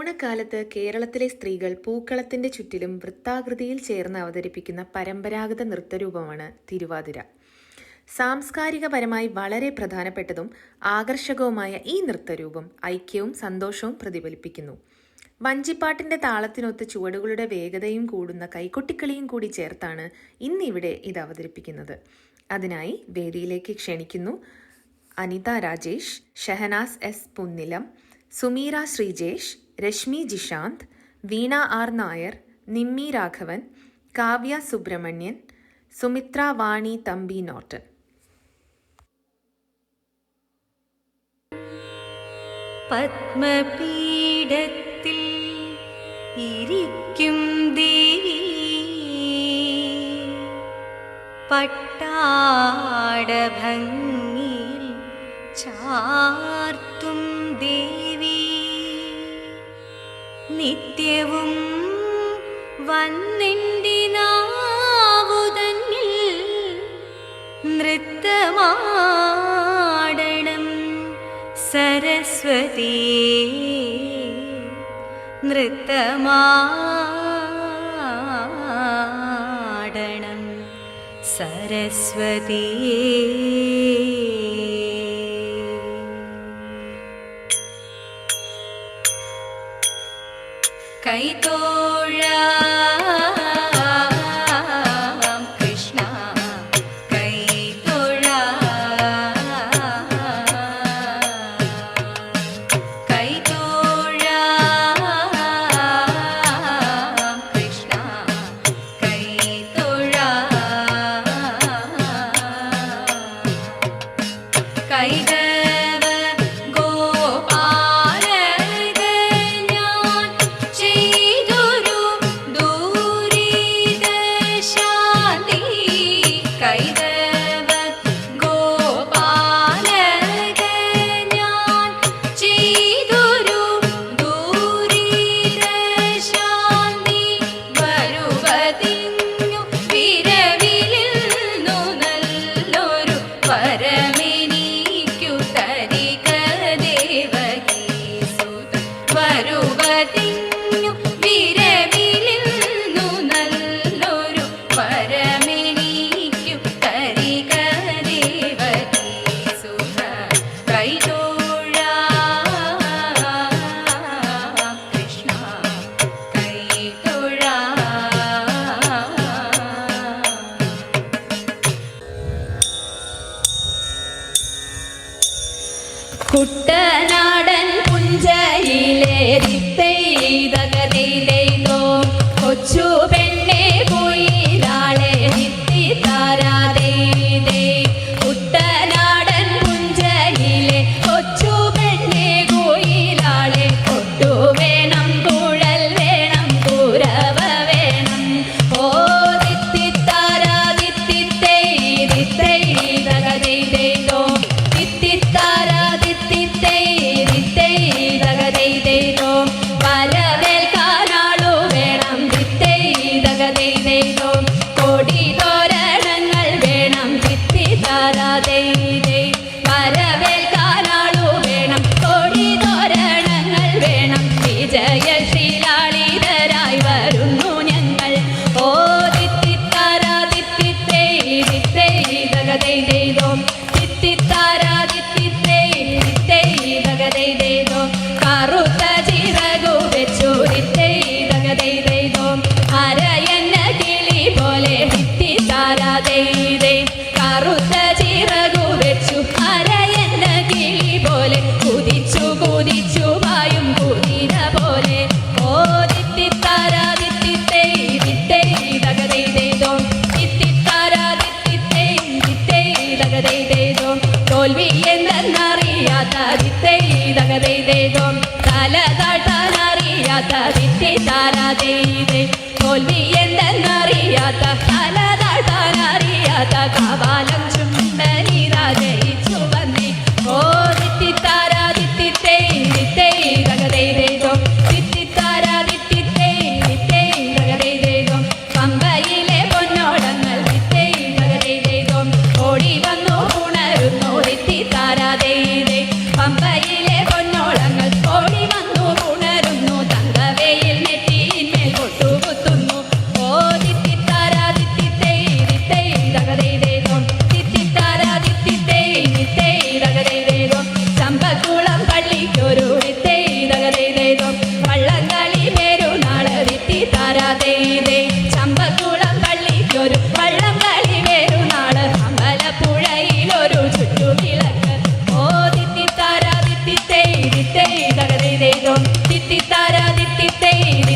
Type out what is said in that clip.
ഓണക്കാലത്ത് കേരളത്തിലെ സ്ത്രീകൾ പൂക്കളത്തിന്റെ ചുറ്റിലും വൃത്താകൃതിയിൽ ചേർന്ന് അവതരിപ്പിക്കുന്ന പരമ്പരാഗത നൃത്തരൂപമാണ് തിരുവാതിര. സാംസ്കാരികപരമായി വളരെ പ്രധാനപ്പെട്ടതും ആകർഷകവുമായ ഈ നൃത്തരൂപം ഐക്യവും സന്തോഷവും പ്രതിഫലിപ്പിക്കുന്നു. വഞ്ചിപ്പാട്ടിന്റെ താളത്തിനൊത്ത് ചുവടുകളുടെ വേഗതയും കൂടുന്ന കൈകൊട്ടിക്കളിയും കൂടി ചേർത്താണ് ഇന്നിവിടെ ഇത് അവതരിപ്പിക്കുന്നത്. അതിനായി വേദിയിലേക്ക് ക്ഷണിക്കുന്നു അനിത രാജേഷ്, ഷഹനാസ് എസ് പുന്നിലം, സുമീര ശ്രീജേഷ്, രശ്മി ജിഷാന്ത്, വീണ ആർ നായർ, നിമ്മി രാഘവൻ, കാവ്യ സുബ്രഹ്മണ്യൻ, സുമിത്ര വാണി തമ്പി നോട്ടൻ. പത്മപീഠത്തിൽ ഇരിക്കും ദേവി, പട്ടാടഭംഗിയിൽ ചാർത്തും ദേവി, നിത്യവും വന്നെൻ്റെ നാവുതന്നിൽ നൃത്തമാടണം സരസ്വതി, നൃത്തമാടണം സരസ്വതി. കൈതോഴാം കൃഷ്ണ കൈതോഴാം, കൈതോഴാം കൃഷ്ണ കൈതോഴാം, കൈതവ കുട്ടനാടൻ പുഞ്ചയിലെ ദിത്തൈതകതൈതോ കൊച്ചു പെണ്ണെ പോയിലാളെ ദിത്തി താരാതൈതേ. കുട്ടനാടൻ പുഞ്ചയിലെ കൊച്ചു പെണ്ണെ പോയിലാളെ കൊട്ടു വേണം, കുഴൽ വേണം, കുരവ വേണം. ഓ ദിത്തി താരാ ദിത്തിത്തൈ ദിത്തൈതകതൈതോ ദിത്തി താരാ വരവേൽക്കാനാളു വേണം ദിത്തൈതകതൈതോ, കൊടി തോരണങ്ങൾ വേണം ദിത്തി താരാതൈതേ. വരവേൽക്കാനാളു വേണം, കൊടി തോരണങ്ങൾ വേണം, വിജയശീലാളിതരായി വരുന്നു ഞങ്ങൾ. ഓ ദിത്തി താരാ ദിത്തിത്തൈ ദിത്തൈതകതൈതോ ദിത്തി താരാ ദിത്തിത്തൈ ദിത്തൈതകതൈതോ, കറുത്ത ചിറകു വെച്ചു ദിത്തൈതകതൈതോ, അരയന്ന കിളി പോലെ ദിത്തി താരാതൈതേ. കറുത്ത ചിറകു വെച്ചു അരയന്ന കിളി പോലെ കുതിച്ചു കുതിച്ചു പായും കുതിര പോലെ. ഓ ദിത്തി താരാ ദിത്തിത്തൈ ദിത്തൈതകതൈതോ ദിത്തി താരാ ദിത്തിത്തൈ ദിത്തൈതകതൈതോ, തോൽവി എന്തെന്നറിയാത്ത ദിത്തൈതകതൈതോ, തല താഴ്ത്താനറിയാത്ത ദിത്തി താരാതൈതേ. തോൽവി എന്തെന്നറിയാത്ത തല താഴ്ത്താനറിയാത്ത കപാലം ചുണ്ടനീതാ ജയിച്ചു വന്നേ. ഓ ദിത്തി താരാ ദിത്തിത്തൈ ദിത്തൈതകതൈതോ ദിത്തി താരാ ദിത്തിത്തൈ ദിത്തൈതകതൈതോ, പമ്പയിലെ പൊന്നോടങ്ങൾ ദിത്തൈതകതൈതോ ഓടി വന്നു ഉണരുന്നു ദിത്തി താരാതൈതേ. പമ്പയിലെ പൊന്നോടങ്ങൾ ഓടി വന്നു ഉണരുന്നു തിത്തിത്താര തിത്തിത്തൈ